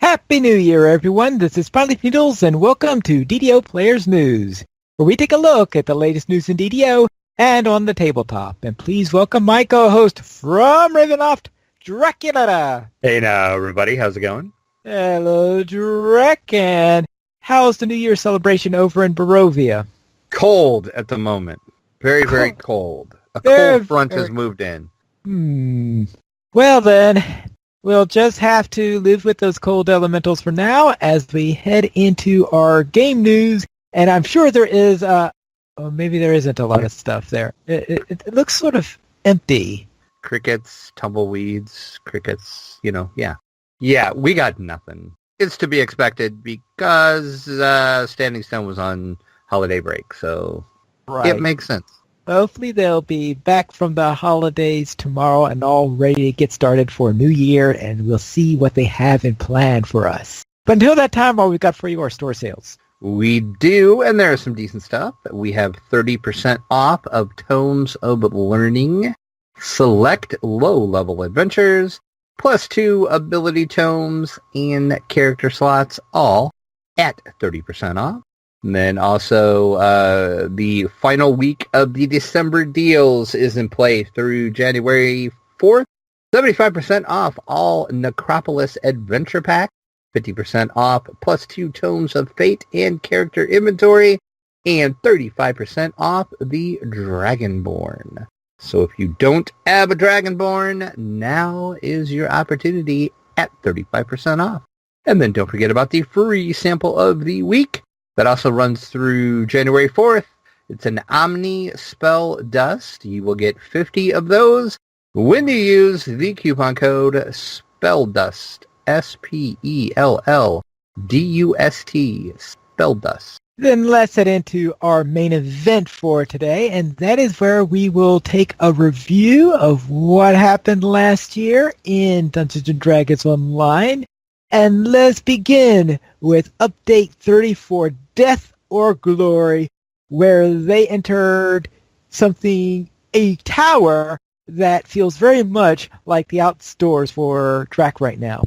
Happy New Year, everyone. This is Spotlight Noodles, and welcome to DDO Players News, where we take a look at the latest news in DDO and on the tabletop. And please welcome my co-host from Ravenloft, Dracula. Hey now, everybody. How's it going? Hello, Drek. And how's the New Year celebration over in Barovia? Cold at the moment. Very, very cold. A cold front has moved in. Well, then, we'll just have to live with those cold elementals for now as we head into our game news. And I'm sure there is, maybe there isn't a lot of stuff there. It looks sort of empty. Crickets, tumbleweeds, crickets, yeah. Yeah, we got nothing. It's to be expected because Standing Stone was on holiday break, so It makes sense. Hopefully they'll be back from the holidays tomorrow and all ready to get started for a new year, and we'll see what they have in plan for us. But until that time, all we've got for you are store sales. We do, and there is some decent stuff. We have 30% off of Tomes of Learning, select low-level adventures, plus 2 ability tomes and character slots, all at 30% off. And then also the final week of the December deals is in play through January 4th. 75% off all Necropolis Adventure Pack. 50% off plus 2 Tomes of Fate and character inventory. And 35% off the Dragonborn. So if you don't have a Dragonborn, now is your opportunity at 35% off. And then don't forget about the free sample of the week. That also runs through January 4th. It's an Omni Spell Dust. You will get 50 of those when you use the coupon code SPELLDUST, SPELLDUST, SPELLDUST. Then let's head into our main event for today, and that is where we will take a review of what happened last year in Dungeons & Dragons Online. And let's begin with Update 34, Death or Glory, where they entered a tower that feels very much like the outdoors for Drac right now.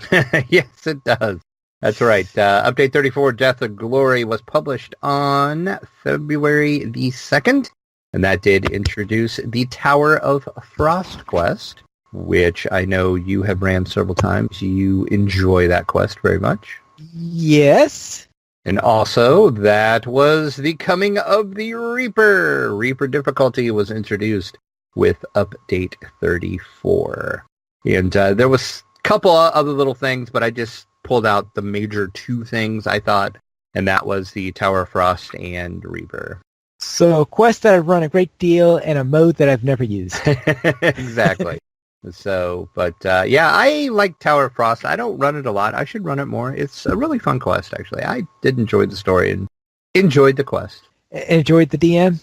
Yes, it does. That's right. Update 34, Death or Glory, was published on February the 2nd, and that did introduce the Tower of Frost quest, which I know you have ran several times. You enjoy that quest very much. Yes. And also, that was the coming of the Reaper. Reaper difficulty was introduced with Update 34. And there was a couple other little things, but I just pulled out the major 2 things, I thought, and that was the Tower of Frost and Reaper. So, a quest that I've run a great deal and a mode that I've never used. Exactly. So, but yeah, I like Tower of Frost. I don't run it a lot. I should run it more. It's a really fun quest, actually. I did enjoy the story and enjoyed the quest. Enjoyed the DM?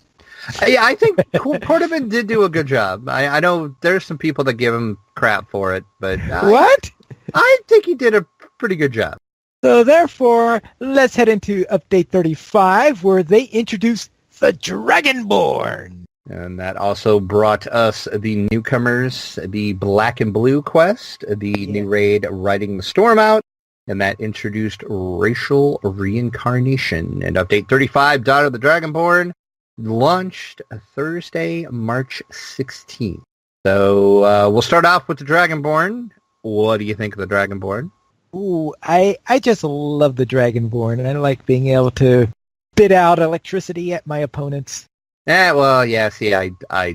Yeah, I think Portman did do a good job. I know there's some people that give him crap for it, but what? I think he did a pretty good job. So therefore, let's head into Update 35, where they introduce the Dragonborn. And that also brought us the newcomers, the Black and Blue quest, the new raid Riding the Storm Out, and that introduced racial reincarnation. And Update 35, Dawn of the Dragonborn, launched Thursday, March 16th. So we'll start off with the Dragonborn. What do you think of the Dragonborn? Ooh, I just love the Dragonborn, and I like being able to spit out electricity at my opponents. Well, yeah, see, I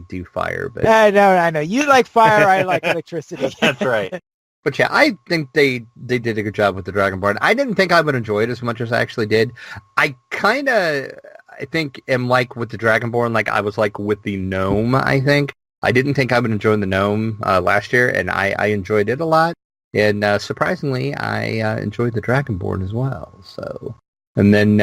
do fire, but... I know. You like fire, I like electricity. That's right. But yeah, I think they did a good job with the Dragonborn. I didn't think I would enjoy it as much as I actually did. I think, am like with the Dragonborn, like I was like with the Gnome, I think. I didn't think I would enjoy the Gnome last year, and I enjoyed it a lot. And surprisingly, I enjoyed the Dragonborn as well, so... And then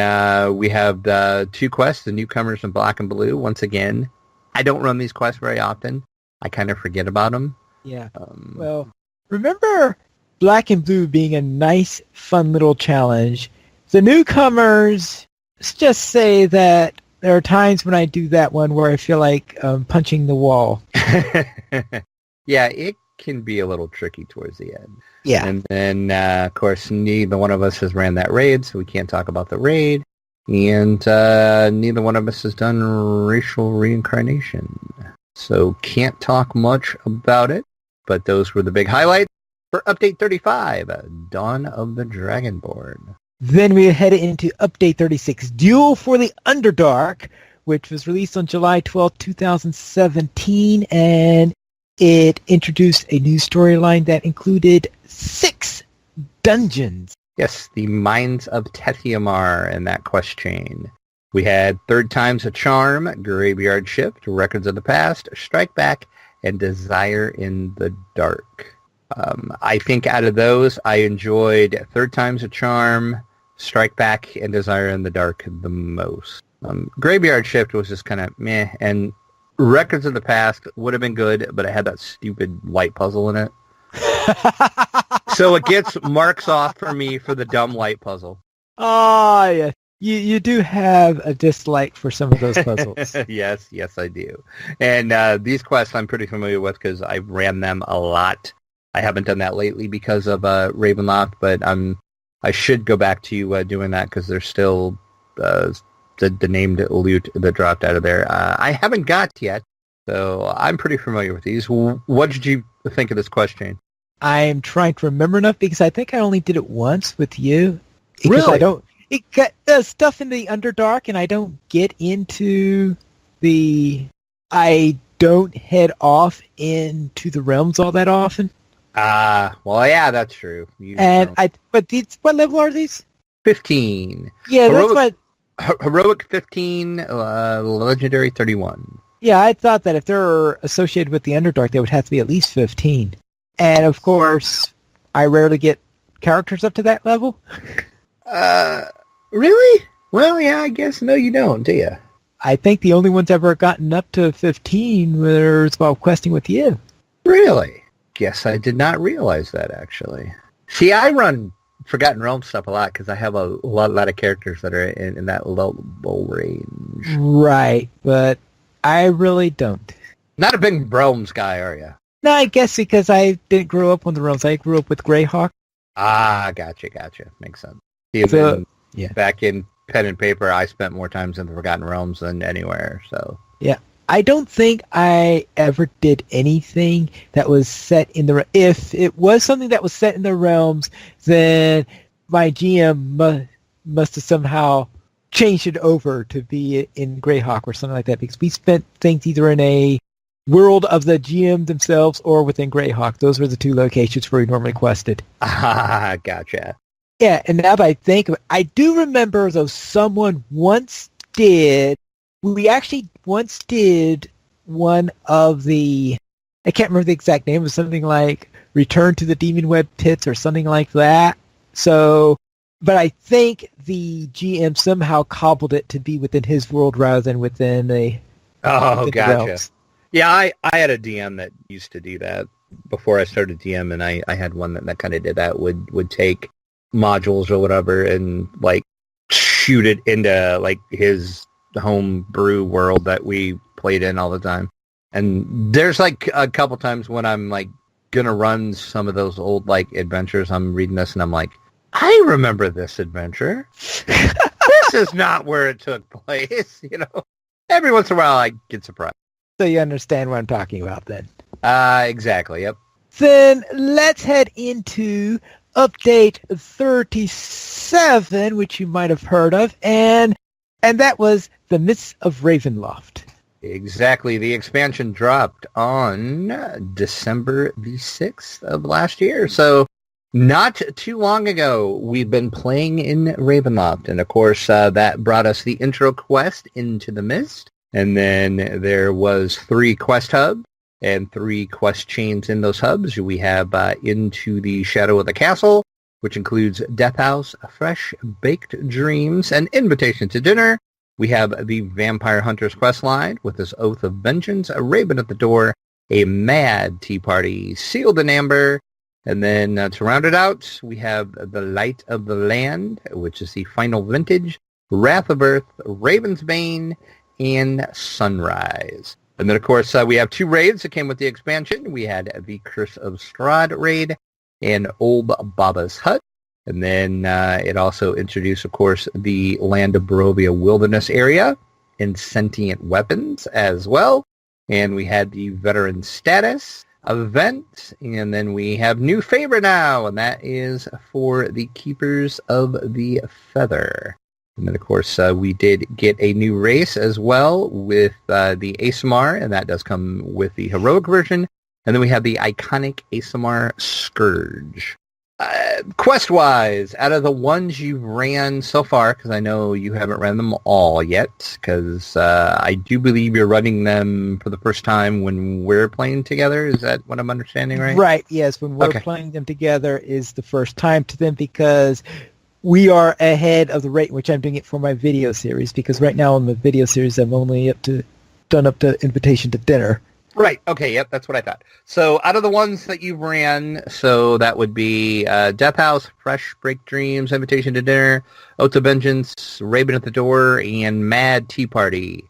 we have the 2 quests, the newcomers in Black and Blue. Once again, I don't run these quests very often. I kind of forget about them. Yeah. Well, remember Black and Blue being a nice, fun little challenge. The newcomers, let's just say that there are times when I do that one where I feel like punching the wall. Yeah, it can be a little tricky towards the end. Yeah. And then, of course, neither one of us has ran that raid, so we can't talk about the raid. And neither one of us has done racial reincarnation. So can't talk much about it. But those were the big highlights for Update 35, Dawn of the Dragonborn. Then we headed into Update 36, Duel for the Underdark, which was released on July 12, 2017, and it introduced a new storyline that included 6 dungeons. Yes, the Mines of Tethiamar in that quest chain. We had Third Time's a Charm, Graveyard Shift, Records of the Past, Strike Back, and Desire in the Dark. I think out of those, I enjoyed Third Time's a Charm, Strike Back, and Desire in the Dark the most. Graveyard Shift was just kind of meh, and Records of the Past would have been good, but it had that stupid light puzzle in it. So it gets marks off for me for the dumb light puzzle. Oh, yeah. You do have a dislike for some of those puzzles. Yes, I do. And these quests I'm pretty familiar with because I ran them a lot. I haven't done that lately because of Ravenloft, but I should go back to doing that because there's still the named loot that dropped out of there. I haven't got yet, so I'm pretty familiar with these. What did you think of this quest chain? I'm trying to remember enough because I think I only did it once with you. Really? It got stuff in the Underdark, and I don't get into I don't head off into the realms all that often. Well, yeah, that's true. What level are these? 15. Yeah, Heroic, that's what. Heroic 15, Legendary 31. Yeah, I thought that if they're associated with the Underdark, they would have to be at least 15. And of course, I rarely get characters up to that level. Really? Well, yeah, I guess no, you don't, do you? I think the only ones ever gotten up to 15 was while questing with you. Really? Guess I did not realize that, actually. See, I run Forgotten Realms stuff a lot because I have a lot of characters that are in that low range. Right, but I really don't. Not a big Realms guy, are you? No, I guess because I didn't grow up on the realms. I grew up with Greyhawk. Gotcha. Makes sense. Even back in pen and paper, I spent more times in the Forgotten Realms than anywhere, so... Yeah. I don't think I ever did anything that was set in the... If it was something that was set in the realms, then my GM must have somehow changed it over to be in Greyhawk or something like that, because we spent things either in a world of the GM themselves or within Greyhawk. Those were the 2 locations where we normally quested. Gotcha. Yeah, and now that I think of it, I do remember, though, someone once did... We actually once did one of the... I can't remember the exact name. It was something like Return to the Demon Web Pits or something like that. So, but I think the GM somehow cobbled it to be within his world rather than within the... Oh, gotcha. Yeah, I had a DM that used to do that before I started DM, and I had one that kind of did that, would take modules or whatever and, like, shoot it into, like, his home brew world that we played in all the time. And there's, like, a couple times when I'm, like, gonna run some of those old, like, adventures. I'm reading this, and I'm like, I remember this adventure. This is not where it took place, you know? Every once in a while, I get surprised. So you understand what I'm talking about, then. Exactly, yep. Then let's head into Update 37, which you might have heard of, and that was The Mists of Ravenloft. Exactly. The expansion dropped on December the 6th of last year. So not too long ago, we've been playing in Ravenloft. And of course, that brought us the intro quest into the Mist. And then there was 3 quest hubs and 3 quest chains in those hubs. We have Into the Shadow of the Castle, which includes Death House, Fresh Baked Dreams, and Invitation to Dinner. We have the Vampire Hunter's quest line with his Oath of Vengeance, a Raven at the Door, a Mad Tea Party, Sealed in Amber, and then to round it out, we have the Light of the Land, which is the Final Vintage, Wrath of Earth, Raven's Bane, and Sunrise. And then, of course, we have 2 raids that came with the expansion. We had the Curse of Strahd raid and Old Baba's Hut. And then it also introduced, of course, the Land of Barovia Wilderness area and sentient weapons as well. And we had the Veteran Status event. And then we have new favorite now, and that is for the Keepers of the Feather. And then, of course, we did get a new race as well with the Aasimar, and that does come with the heroic version. And then we have the iconic Aasimar Scourge. Quest-wise, out of the ones you've ran so far, because I know you haven't ran them all yet, because I do believe you're running them for the first time when we're playing together. Is that what I'm understanding right? Right, yes. When we're playing them together is the first time to them, because we are ahead of the rate in which I'm doing it for my video series, because right now in the video series I'm only done up to Invitation to Dinner. Right. Okay. Yep. That's what I thought. So out of the ones that you ran, so that would be Death House, Fresh Break Dreams, Invitation to Dinner, Oath of Vengeance, Raven at the Door, and Mad Tea Party.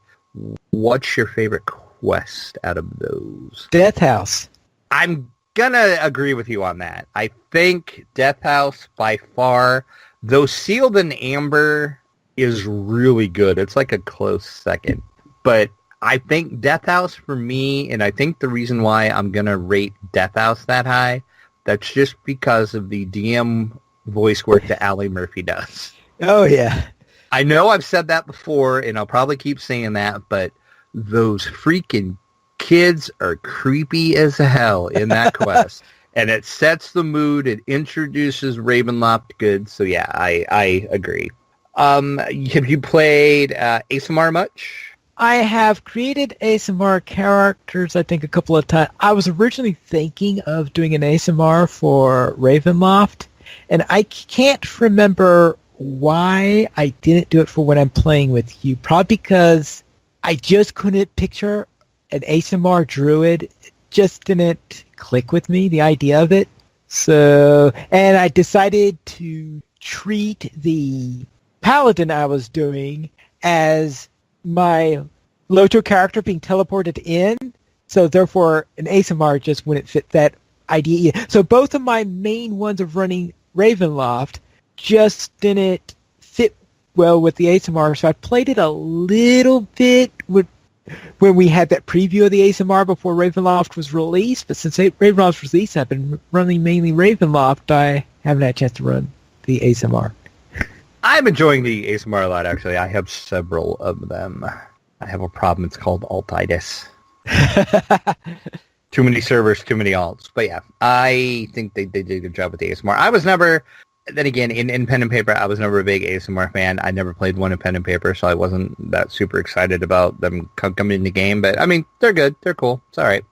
What's your favorite quest out of those? Death House. I'm going to agree with you on that. I think Death House by far, though Sealed in Amber is really good. It's like a close second. But I think Death House for me, and I think the reason why I'm going to rate Death House that high, that's just because of the DM voice work that Allie Murphy does. Oh, yeah. I know I've said that before, and I'll probably keep saying that, but those freaking kids are creepy as hell in that quest. And it sets the mood. It introduces Ravenloft good. So, yeah, I agree. Have you played Aasimar much? I have created Aasimar characters, I think, a couple of times. I was originally thinking of doing an Aasimar for Ravenloft, and I can't remember why I didn't do it for when I'm playing with you. Probably because I just couldn't picture an Aasimar Druid. It just didn't click with me, the idea of it. So, and I decided to treat the Paladin I was doing as my Loto character being teleported in, so therefore an Aasimar just wouldn't fit that idea either. So both of my main ones of running Ravenloft just didn't fit well with the Aasimar, so I played it a little bit when we had that preview of the Aasimar before Ravenloft was released, but since Ravenloft was released, I've been running mainly Ravenloft. I haven't had a chance to run the Aasimar. I'm enjoying the Aasimar a lot, actually. I have several of them. I have a problem. It's called altitis. Too many servers, too many alts. But yeah, I think they did a good job with the Aasimar. I was never, then again, in pen and paper, I was never a big Aasimar fan. I never played one in pen and paper, so I wasn't that super excited about them coming in the game. But, I mean, they're good. They're cool. It's all right.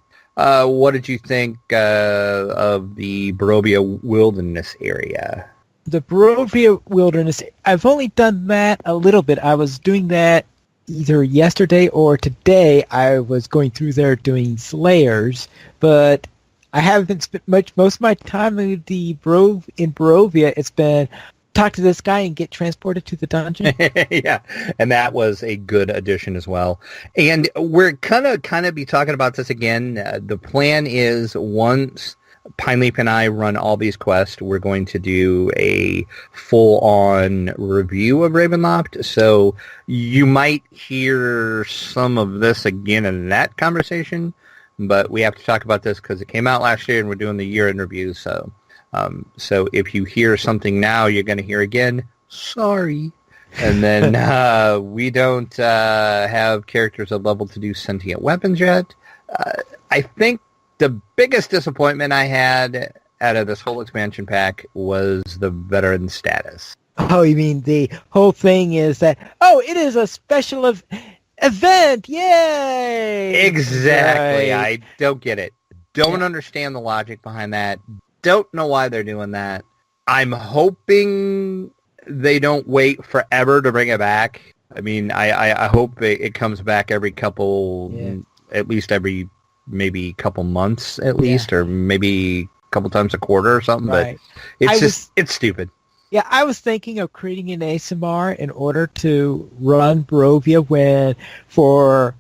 What did you think of the Barovia Wilderness area? The Barovia Wilderness, I've only done that a little bit. I was doing that either yesterday or today. I was going through there doing Slayers, but I haven't spent most of my time in Barovia. It's been talk to this guy and get transported to the dungeon. Yeah, and that was a good addition as well. And we're kind of be talking about this again. The plan is once Pineleaf and I run all these quests, we're going to do a full-on review of Ravenloft, so you might hear some of this again in that conversation, but we have to talk about this because it came out last year and we're doing the year-end review, so if you hear something now you're going to hear again, sorry. And then we don't have characters at level to do sentient weapons yet. I think the biggest disappointment I had out of this whole expansion pack was the veteran status. Oh, you mean the whole thing is that, it is a special event, yay! Exactly. Right. I don't get it. Don't understand the logic behind that. Don't know why they're doing that. I'm hoping they don't wait forever to bring it back. I mean, I hope it comes back every couple, at least every maybe couple months at least, or maybe a couple times a quarter or something, right. But it's stupid. Yeah, I was thinking of creating an Aasimar in order to run Barovia for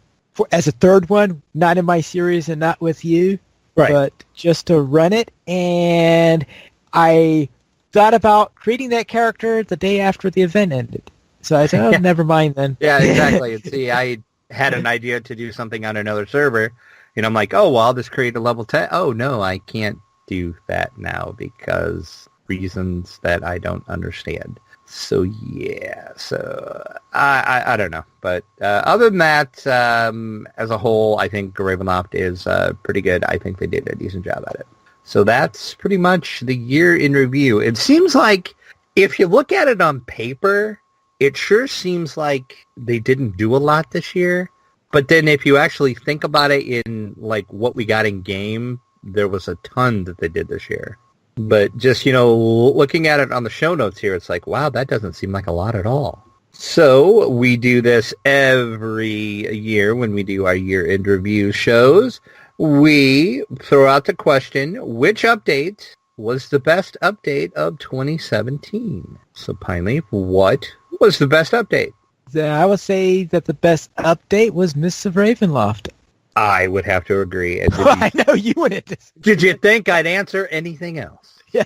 as a third one, not in my series and not with you, Right. but just to run it. And I thought about creating that character the day after the event ended. So I said, oh, Yeah. never mind then. Yeah, exactly. And see, I had an idea to do something on another server, and I'm like, oh, well, I'll just create a level 10. Oh, no, I can't do that now because reasons that I don't understand. So, yeah, so I don't know. But other than that, as a whole, I think Ravenloft is pretty good. I think they did a decent job at it. So that's pretty much the year in review. It seems like if you look at it on paper, it sure seems like they didn't do a lot this year. But then if you actually think about it in like what we got in game, there was a ton that they did this year. But just, looking at it on the show notes here, it's like, wow, that doesn't seem like a lot at all. So we do this every year when we do our year-end review shows. We throw out the question, which update was the best update of 2017? So, Pineleaf, what was the best update? I would say that the best update was Mists of Ravenloft. I would have to agree. I know you wouldn't disagree. Did you think I'd answer anything else? Yeah,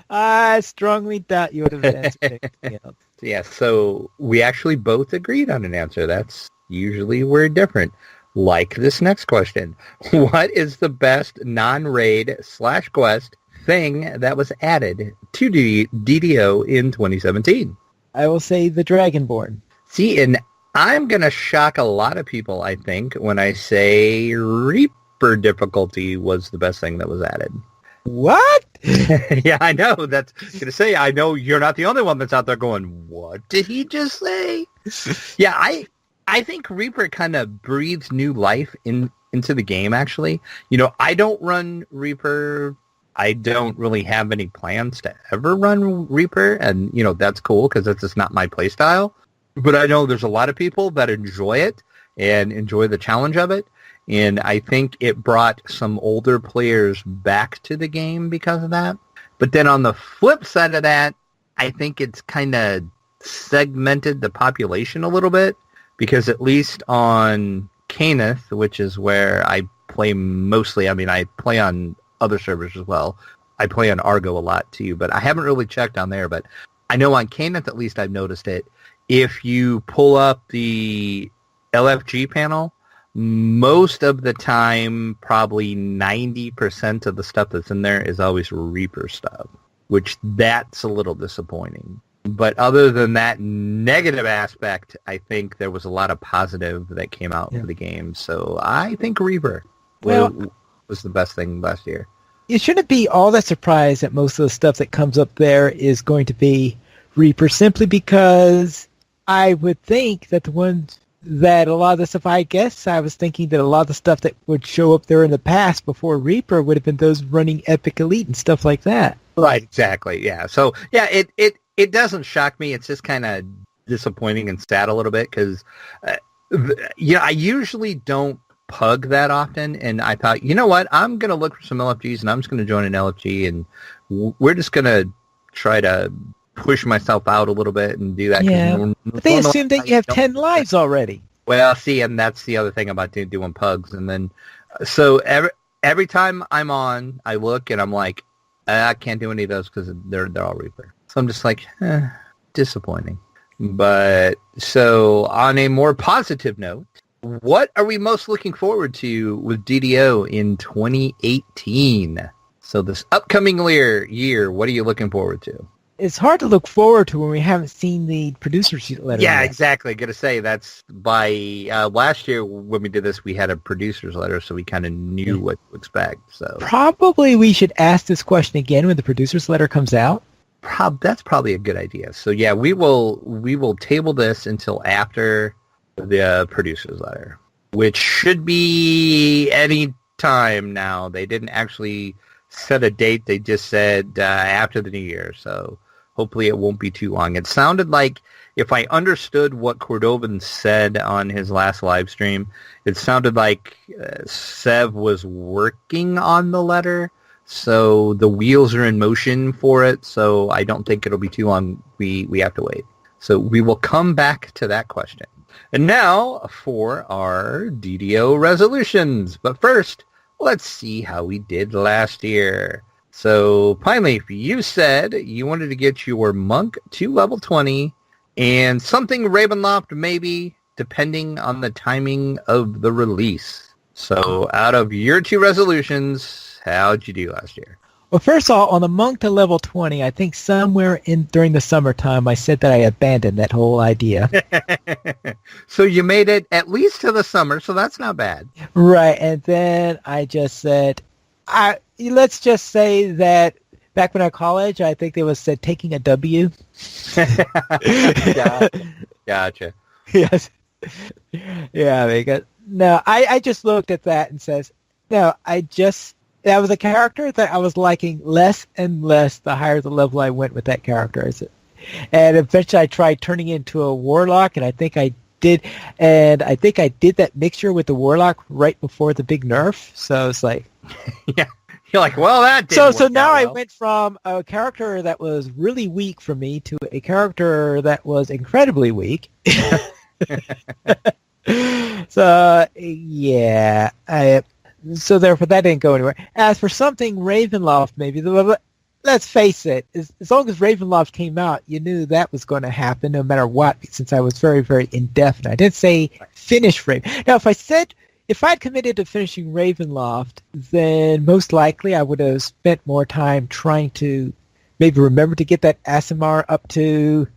I strongly doubt you would have answered anything else. Yeah, so we actually both agreed on an answer. That's usually we're different. Like this next question. What is the best non-raid/quest thing that was added to DDO in 2017? I will say the Dragonborn. See, and I'm going to shock a lot of people, I think, when I say Reaper difficulty was the best thing that was added. What? Yeah, I know. That's going to say, I know you're not the only one that's out there going, what did he just say? Yeah, I think Reaper kind of breathes new life into the game, actually. I don't run Reaper. I don't really have any plans to ever run Reaper, and, that's cool because that's just not my playstyle. But I know there's a lot of people that enjoy it and enjoy the challenge of it. And I think it brought some older players back to the game because of that. But then on the flip side of that, I think it's kind of segmented the population a little bit. Because at least on Caneth, which is where I play mostly, I play on other servers as well. I play on Argo a lot too, but I haven't really checked on there. But I know on Caneth, at least I've noticed it. If you pull up the LFG panel, most of the time, probably 90% of the stuff that's in there is always Reaper stuff, which that's a little disappointing. But other than that negative aspect, I think there was a lot of positive that came out of the game. So I think Reaper was the best thing last year. You shouldn't be all that surprised that most of the stuff that comes up there is going to be Reaper, simply because I would think that the ones that a lot of the stuff, I was thinking that a lot of the stuff that would show up there in the past before Reaper would have been those running Epic Elite and stuff like that. Right, exactly, yeah. So, yeah, it doesn't shock me. It's just kind of disappointing and sad a little bit because, I usually don't pug that often. And I thought, you know what? I'm going to look for some LFGs and I'm just going to join an LFG and we're just going to try to push myself out a little bit and do that. Yeah, but they assume that you have 10 lives already. Well, see, and that's the other thing about doing pugs. And then, so every time I'm on, I look and I'm like, I can't do any of those because they're all Reaper. So I'm just like, disappointing. But so on a more positive note, what are we most looking forward to with DDO in 2018? So this upcoming year, what are you looking forward to? It's hard to look forward to when we haven't seen the producer's letter. Yeah, yet. exactly. Going to say that's by last year when we did this, we had a producer's letter, so we kind of knew what to expect. So probably we should ask this question again when the producer's letter comes out. That's probably a good idea. So yeah, we will table this until after the producer's letter, which should be any time now. They didn't actually set a date. They just said after the new year. So hopefully it won't be too long. It sounded like, if I understood what Cordovan said on his last live stream, it sounded like Sev was working on the letter. So the wheels are in motion for it. So I don't think it'll be too long. We have to wait. So we will come back to that question. And now for our DDO resolutions. But first, let's see how we did last year. So, Pineleaf, you said you wanted to get your monk to level 20 and something Ravenloft maybe, depending on the timing of the release. So, out of your 2 resolutions, how'd you do last year? Well, first of all, on the monk to level 20, I think somewhere during the summertime, I said that I abandoned that whole idea. So you made it at least to the summer, so that's not bad. Right, and then I just said, let's just say that back when I was in college, I think they said taking a W. Gotcha. Yes. Yeah, because I just looked at that and says, that was a character that I was liking less and less the higher the level I went with that character. And eventually I tried turning it into a warlock, and I think I did. And I think I did that mixture with the warlock right before the big nerf. So it's like... Yeah. You're like, well, that didn't So work now out I well. went from a character that was really weak for me to a character that was incredibly weak. So, yeah. So therefore, that didn't go anywhere. As for something Ravenloft, maybe, let's face it, as long as Ravenloft came out, you knew that was going to happen no matter what, since I was very, very indefinite. I didn't say finish Raven. Now, if I'd committed to finishing Ravenloft, then most likely I would have spent more time trying to maybe remember to get that Asimar up to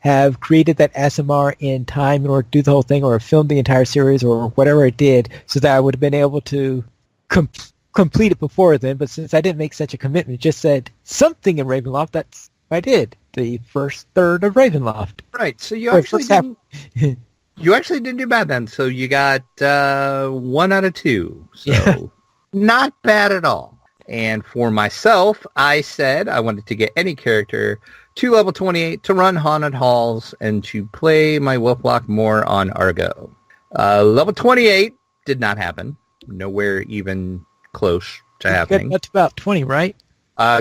have created that Asimar in time in order to do the whole thing, or filmed the entire series, or whatever it did, so that I would have been able to complete it before then. But since I didn't make such a commitment, just said something in Ravenloft, that's what I did. The first third of Ravenloft. Right, so you actually didn't... You actually didn't do bad then, so you got 1 out of 2. So not bad at all. And for myself, I said I wanted to get any character to level 28 to run Haunted Halls and to play my Wolflock more on Argo. Level 28 did not happen. Nowhere even close to happening. That's about 20, right?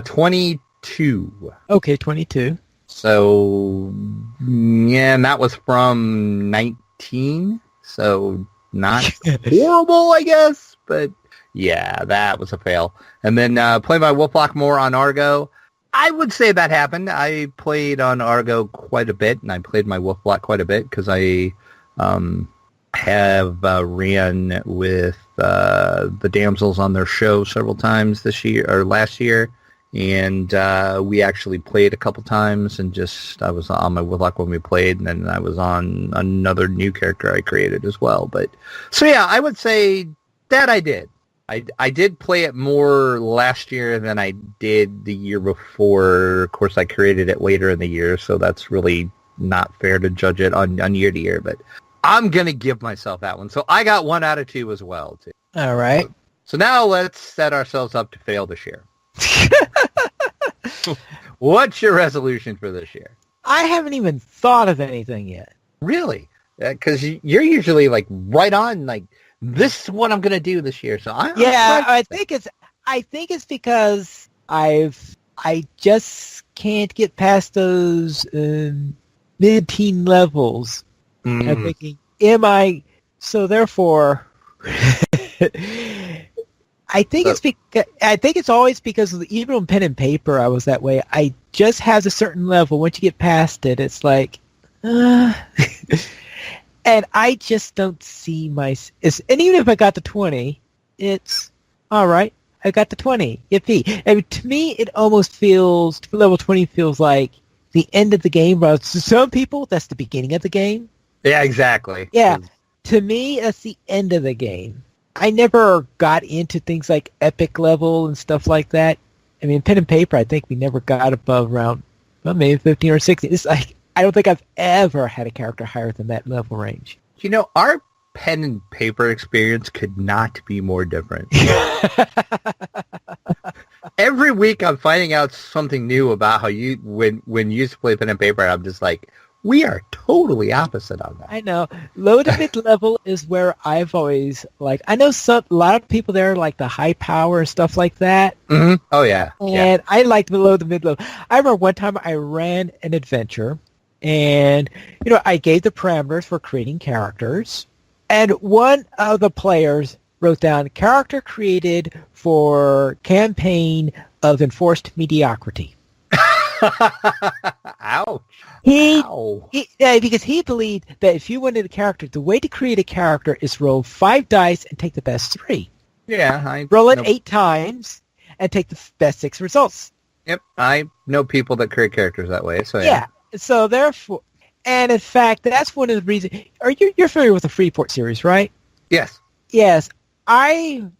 22. Okay, 22. So, yeah, and that was from 19, so not horrible, I guess, but yeah, that was a fail. And then play my Wolflock more on Argo. I would say that happened. I played on Argo quite a bit, and I played my Wolflock quite a bit, because I have ran with the damsels on their show several times this year, or last year. And we actually played a couple times, and I was on my Wolflock when we played, and then I was on another new character I created as well. But so yeah, I would say that I did. I did play it more last year than I did the year before. Of course, I created it later in the year, so that's really not fair to judge it on year to year. But I'm gonna give myself that one. So I got 1 out of 2 as well too. All right. So now let's set ourselves up to fail this year. What's your resolution for this year? I haven't even thought of anything yet. Really? Because you're usually like right on, like, this is what I'm going to do this year. So I think it's because I just can't get past those mid-teen levels. I'm thinking, so therefore I think it's always because of even on pen and paper I was that way. I just has a certain level. Once you get past it, it's like, and I just don't see and even if I got the 20, it's all right. I got the 20. Yippee! I mean, to me, it almost feels level 20 feels like the end of the game. But to some people, that's the beginning of the game. Yeah, exactly. Yeah, to me, that's the end of the game. I never got into things like epic level and stuff like that. I mean, pen and paper, I think we never got above around, maybe 15 or 16. It's like, I don't think I've ever had a character higher than that level range. You know, our pen and paper experience could not be more different. Every week I'm finding out something new about how when you used to play pen and paper, I'm just like, we are totally opposite on that. I know. Low to mid level is where I've always I know a lot of people there like the high power and stuff like that. Mm-hmm. Oh yeah. And I like the low to mid level. I remember one time I ran an adventure And, I gave the parameters for creating characters. And one of the players wrote down character created for campaign of enforced mediocrity. Ouch. Because he believed that if you wanted a character, the way to create a character is roll 5 dice and take the best 3. Yeah. Roll it 8 times and take the best 6 results. Yep. I know people that create characters that way. So yeah. So therefore, and in fact, that's one of the reasons. You're familiar with the Freeport series, right? Yes. Yes. When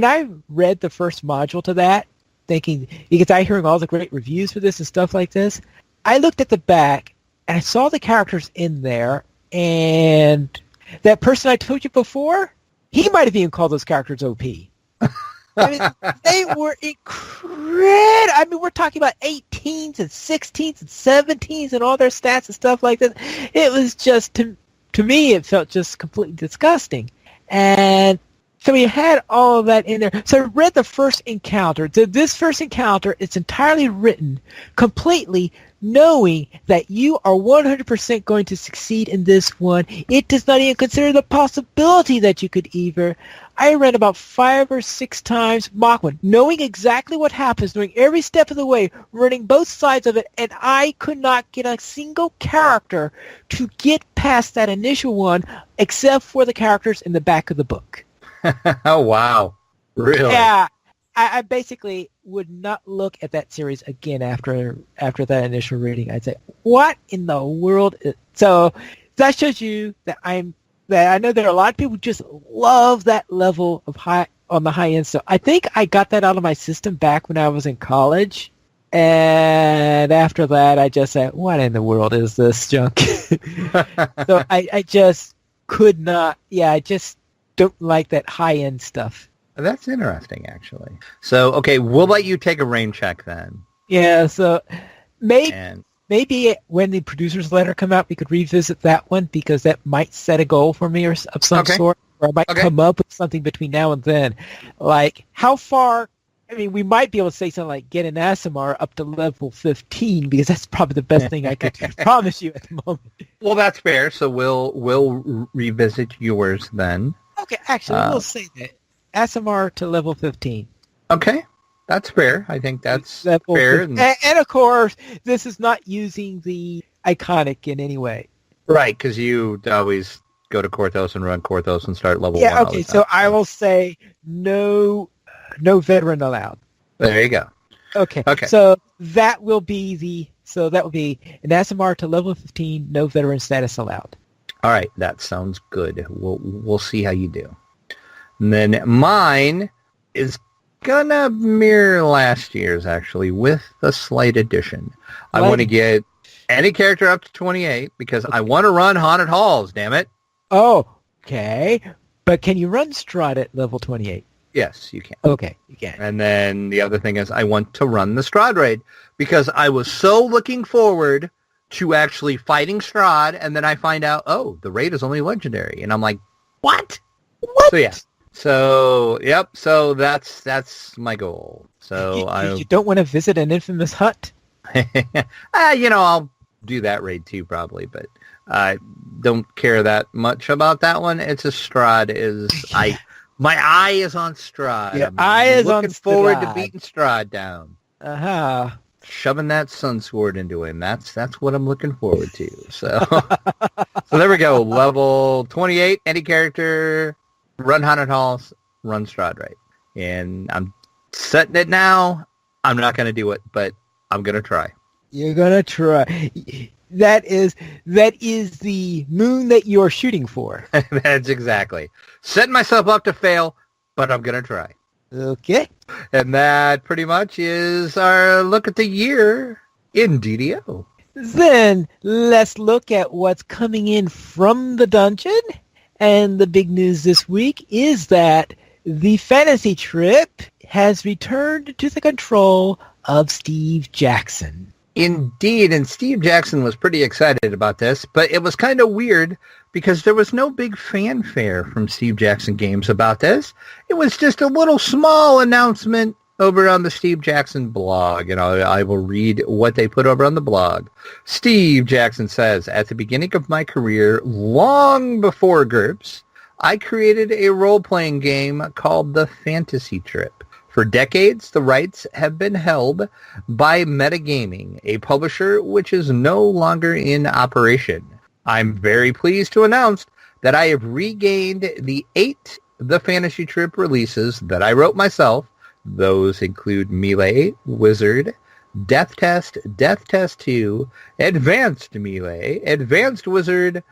I read the first module to that, thinking, because I hearing all the great reviews for this and stuff like this, I looked at the back and I saw the characters in there, and that person I told you before, he might have even called those characters OP. I mean, they were incredible. I mean, we're talking about 18s and 16s and 17s and all their stats and stuff like that. It was just, to me, it felt just completely disgusting. And so we had all of that in there. So I read the first encounter. This first encounter, it's entirely written completely knowing that you are 100% going to succeed in this one. It does not even consider the possibility that you could either. I read about 5 or 6 times Mach 1, knowing exactly what happens, knowing every step of the way, running both sides of it, and I could not get a single character to get past that initial one except for the characters in the back of the book. Oh, wow. Really? Yeah. I basically would not look at that series again after that initial reading. I'd say, what in the world? So that shows you that I know there are a lot of people who just love that level of on the high end. So I think I got that out of my system back when I was in college. And after that, I just said, what in the world is this junk? So I just could not. Yeah, I just don't like that high end stuff. That's interesting, actually. So, okay, we'll let you take a rain check then. Yeah, so maybe when the producer's letter come out, we could revisit that one, because that might set a goal for me of some sort, or I might come up with something between now and then. Like, how far, I mean, we might be able to say something like get an Aasimar up to level 15, because that's probably the best thing I could promise you at the moment. Well, that's fair, so we'll revisit yours then. Okay, actually, we'll say that. Aasimar to level 15. Okay, that's fair. I think that's level fair. And of course, this is not using the iconic in any way. Right, because you always go to Korthos and run Korthos and start level 1. Yeah, okay, so I will say no veteran allowed. There you go. Okay. So that will be an Aasimar to level 15, no veteran status allowed. All right, that sounds good. We'll see how you do. And then mine is gonna mirror last year's, actually, with a slight addition. I want to get any character up to 28 because I want to run Haunted Halls, damn it. Oh, okay. But can you run Strahd at level 28? Yes, you can. Okay, you can. And then the other thing is I want to run the Strahd raid because I was so looking forward to actually fighting Strahd, and then I find out, oh, the raid is only legendary. And I'm like, what? So, yeah. So, yep. So that's my goal. So you don't want to visit an infamous hut? I'll do that raid too, probably, but I don't care that much about that one. It's a Strahd my eye is on Strahd. Yeah, I'm looking forward to beating Strahd down. Uh-huh. Shoving that sun sword into him. That's what I'm looking forward to. So, so there we go. Level 28, any character, run Haunted Halls, run Strahd right. And I'm setting it now. I'm not going to do it, but I'm going to try. You're going to try. That is the moon that you're shooting for. That's exactly. Setting myself up to fail, but I'm going to try. Okay. And that pretty much is our look at the year in DDO. Then let's look at what's coming in from the dungeon. And the big news this week is that the fantasy trip has returned to the control of Steve Jackson. Indeed, and Steve Jackson was pretty excited about this, but it was kind of weird because there was no big fanfare from Steve Jackson Games about this. It was just a little small announcement over on the Steve Jackson blog, and I will read what they put over on the blog. Steve Jackson says, at the beginning of my career, long before GURPS, I created a role-playing game called The Fantasy Trip. For decades, the rights have been held by Metagaming, a publisher which is no longer in operation. I'm very pleased to announce that I have regained the 8 The Fantasy Trip releases that I wrote myself. Those include Melee, Wizard, Death Test, Death Test 2, Advanced Melee, Advanced Wizard,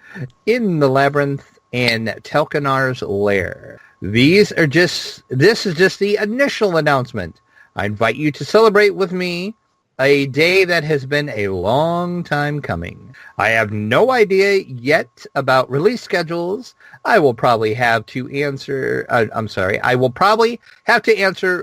In the Labyrinth, and Telkanar's Lair. This is just the initial announcement. I invite you to celebrate with me a day that has been a long time coming. I have no idea yet about release schedules. I will probably have to answer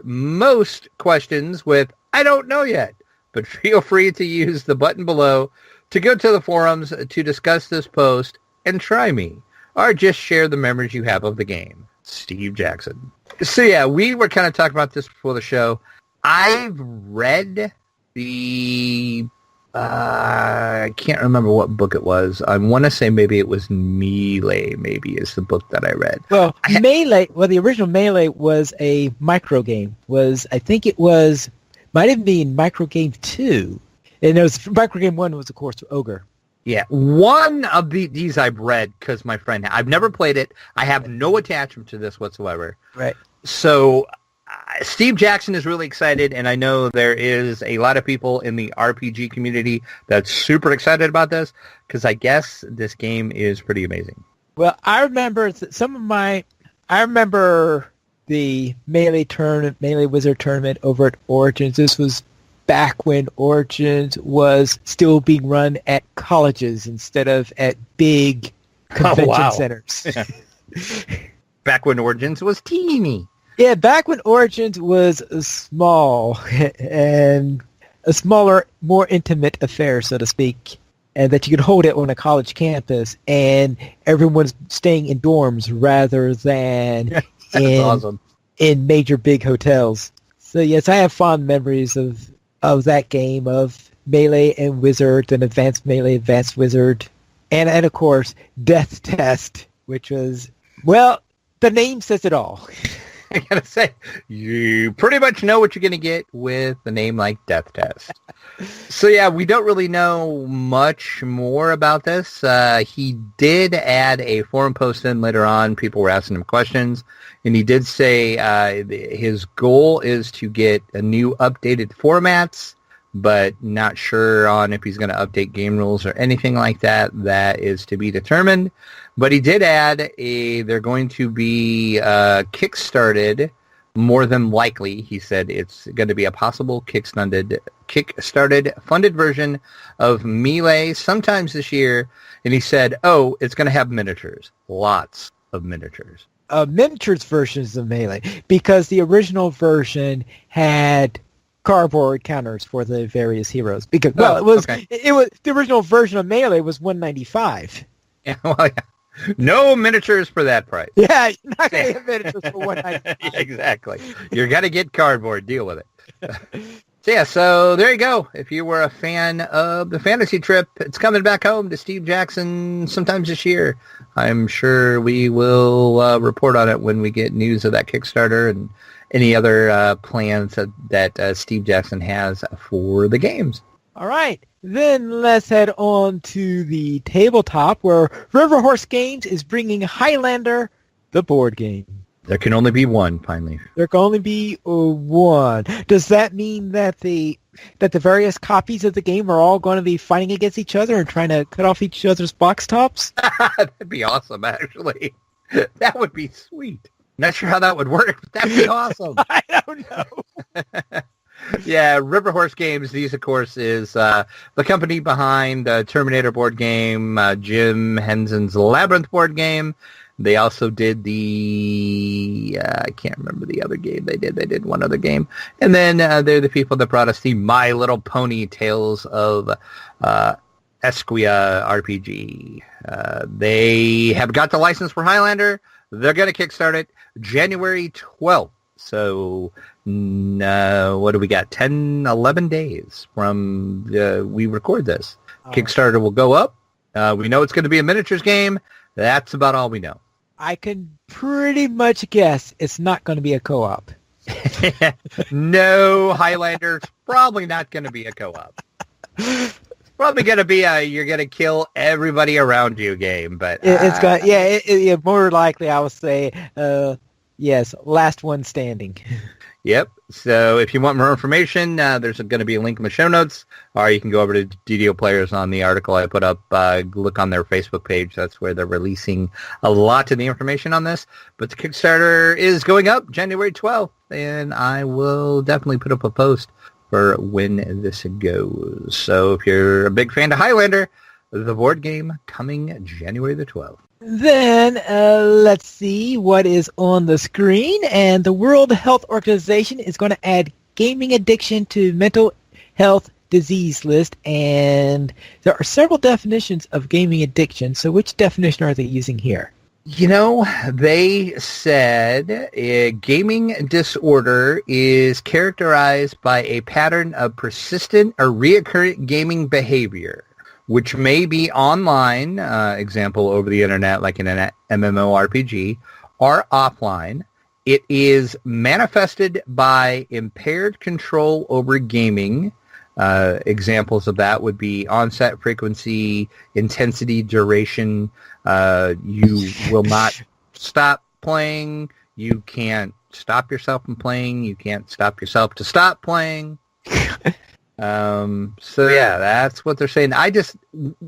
most questions with, I don't know yet. But feel free to use the button below to go to the forums to discuss this post and try me, or just share the memories you have of the game. Steve Jackson. So yeah, we were kind of talking about this before the show. I've read the I can't remember what book it was. I want to say maybe it was Melee, maybe is the book that I read. Well, the original Melee was a micro game. Might have been micro game 2. And it was micro game 1 was, of course, Ogre. Yeah, one of these I've read because my friend, I've never played it. I have no attachment to this whatsoever. Right. So Steve Jackson is really excited, and I know there is a lot of people in the RPG community that's super excited about this because I guess this game is pretty amazing. Well, I remember the Melee Wizard tournament over at Origins. This was back when Origins was still being run at colleges instead of at big convention centers. Yeah. Back when Origins was teeny. Yeah, back when Origins was small and a smaller, more intimate affair, so to speak, and that you could hold it on a college campus, and everyone's staying in dorms rather than in major big hotels. So yes, I have fond memories of that game, of Melee and Wizard, and Advanced Melee, Advanced Wizard, and of course, Death Test, which was, well, the name says it all. I gotta say, you pretty much know what you're gonna get with a name like Death Test. So yeah, we don't really know much more about this. He did add a forum post in later on. People were asking him questions, and he did say his goal is to get a new updated formats, but not sure on if he's going to update game rules or anything like that. That is to be determined. But he did add they're going to be kickstarted, more than likely. He said it's going to be a possible kickstarted funded version of Melee sometimes this year. And he said, it's going to have miniatures, lots of miniatures. Miniatures versions of Melee, because the original version had cardboard counters for the various heroes. Because it was the original version of Melee was $195. Yeah, well, yeah. No miniatures for that price. Yeah, you're not going to get miniatures for $195. Exactly. You're going to get cardboard. Deal with it. So there you go. If you were a fan of the Fantasy Trip, it's coming back home to Steve Jackson sometimes this year. I'm sure we will report on it when we get news of that Kickstarter and any other plans that Steve Jackson has for the games. All right. Then let's head on to the tabletop, where River Horse Games is bringing Highlander, the board game. There can only be one, Pineleaf. There can only be one. Does that mean that the various copies of the game are all going to be fighting against each other and trying to cut off each other's box tops? That'd be awesome, actually. That would be sweet. Not sure how that would work, but that'd be awesome. I don't know. Yeah, River Horse Games, these, of course, is the company behind the Terminator board game, Jim Henson's Labyrinth board game. They also did I can't remember the other game they did. They did one other game. And then they're the people that brought us the My Little Pony Tales of Esquia RPG. They have got the license for Highlander. They're going to kickstart it January 12th. So, what do we got? 10, 11 days from we record this. Kickstarter will go up. We know it's going to be a miniatures game. That's about all we know. I can pretty much guess it's not going to be a co-op. No, Highlander. It's probably not going to be a co-op. It's probably going to be you're going to kill everybody around you game. But it's got more likely I would say yes, last one standing. Yep. So if you want more information, there's going to be a link in the show notes, or you can go over to DDO Players on the article I put up. Look on their Facebook page. That's where they're releasing a lot of the information on this. But the Kickstarter is going up January 12th, and I will definitely put up a post for when this goes. So if you're a big fan of Highlander, the board game coming January the 12th. Then let's see what is on the screen. And the World Health Organization is going to add gaming addiction to mental health disease list. And there are several definitions of gaming addiction. So which definition are they using here? You know, they said a gaming disorder is characterized by a pattern of persistent or recurrent gaming behavior, which may be online, example over the internet like in an MMORPG, or offline. It is manifested by impaired control over gaming. Examples of that would be onset, frequency, intensity, duration. You will not stop playing. You can't stop yourself from playing. You can't stop yourself to stop playing. So yeah, that's what they're saying. I just,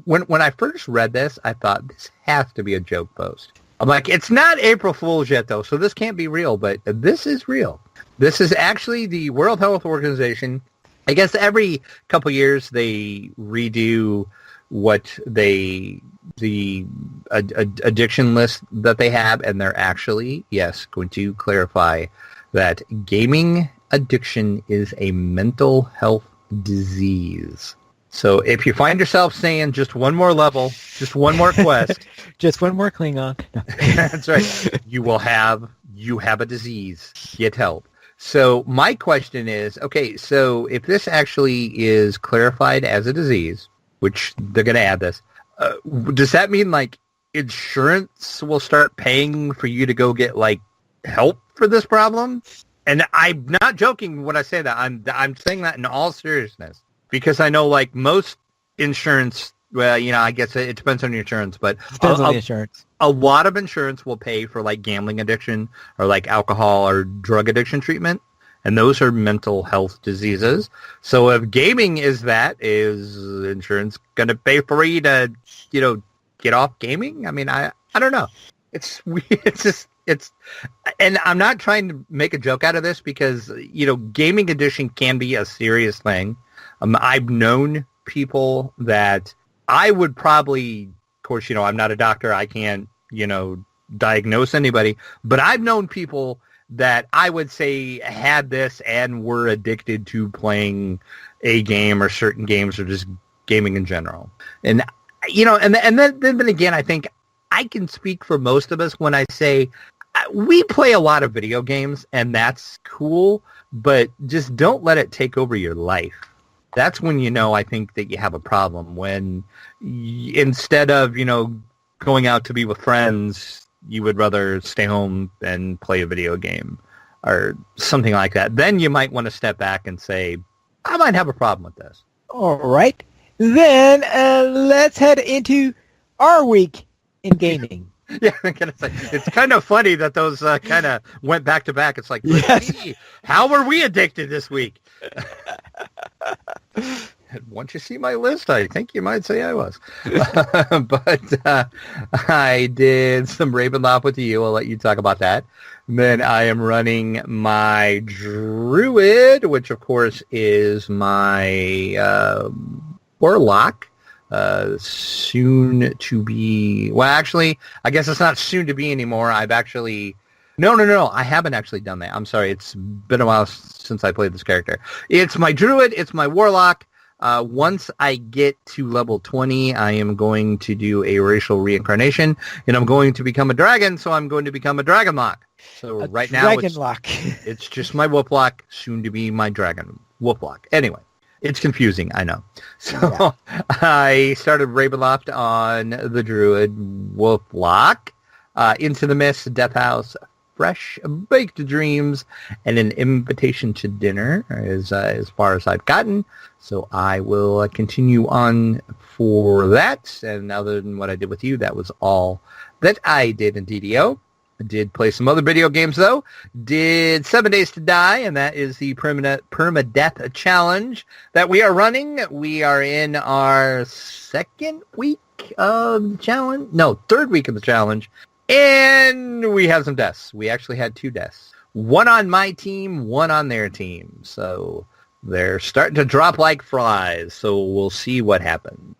when I first read this, I thought this has to be a joke post. I'm like, it's not April Fool's yet though, so this can't be real, but this is real. This is actually the World Health Organization. I guess every couple years they redo the addiction list that they have, and they're actually, yes, going to clarify that gaming addiction is a mental health disease. So if you find yourself saying just one more level, just one more quest, just one more Klingon, that's right, you have a disease. Get help. So my question is, okay, so if this actually is clarified as a disease, which they're going to add this, does that mean like insurance will start paying for you to go get like help for this problem? And I'm not joking when I say that. I'm saying that in all seriousness, because I know like most insurance, well, you know, I guess it depends on your insurance, but depends on the insurance. A lot of insurance will pay for like gambling addiction or like alcohol or drug addiction treatment, and those are mental health diseases. So if gaming is insurance going to pay for you to, you know, get off gaming? I mean, I don't know. It's weird. And I'm not trying to make a joke out of this because, you know, gaming addiction can be a serious thing. I've known people that I would probably, of course, you know, I'm not a doctor. I can't, you know, diagnose anybody. But I've known people that I would say had this and were addicted to playing a game or certain games or just gaming in general. And, you know, and then again, I think I can speak for most of us when I say we play a lot of video games, and that's cool, but just don't let it take over your life. That's when, you know, I think that you have a problem, when instead of, you know, going out to be with friends, you would rather stay home and play a video game or something like that. Then you might want to step back and say, I might have a problem with this. All right. Then let's head into our week in gaming. Yeah, I'm gonna say, it's kind of funny that those kind of went back to back. It's like, yes. How were we addicted this week? Once you see my list, I think you might say I was. But I did some Ravenloft with you. I'll let you talk about that. And then I am running my Druid, which of course is my Warlock. Soon to be, well, actually, I guess it's not soon to be anymore. I've actually, no, I haven't actually done that. I'm sorry. It's been a while since I played this character. It's my Druid. It's my Warlock. Once I get to level 20, I am going to do a racial reincarnation, and I'm going to become a dragon, so I'm going to become a Dragonlock. So right now, it's just my Wolflock, soon to be my Dragon Wolflock. Anyway, it's confusing, I know. So I started Ravenloft on the Druid Wolflock, Into the Mist, Death House, Fresh Baked Dreams, and an Invitation to Dinner is as far as I've gotten. So I will continue on for that. And other than what I did with you, that was all that I did in DDO. I did play some other video games, though. Did 7 Days to Die, and that is the permadeath challenge that we are running. We are in our second week of the challenge. No, third week of the challenge. And we have some deaths. We actually had 2 deaths. One on my team, one on their team. So they're starting to drop like flies. So we'll see what happens.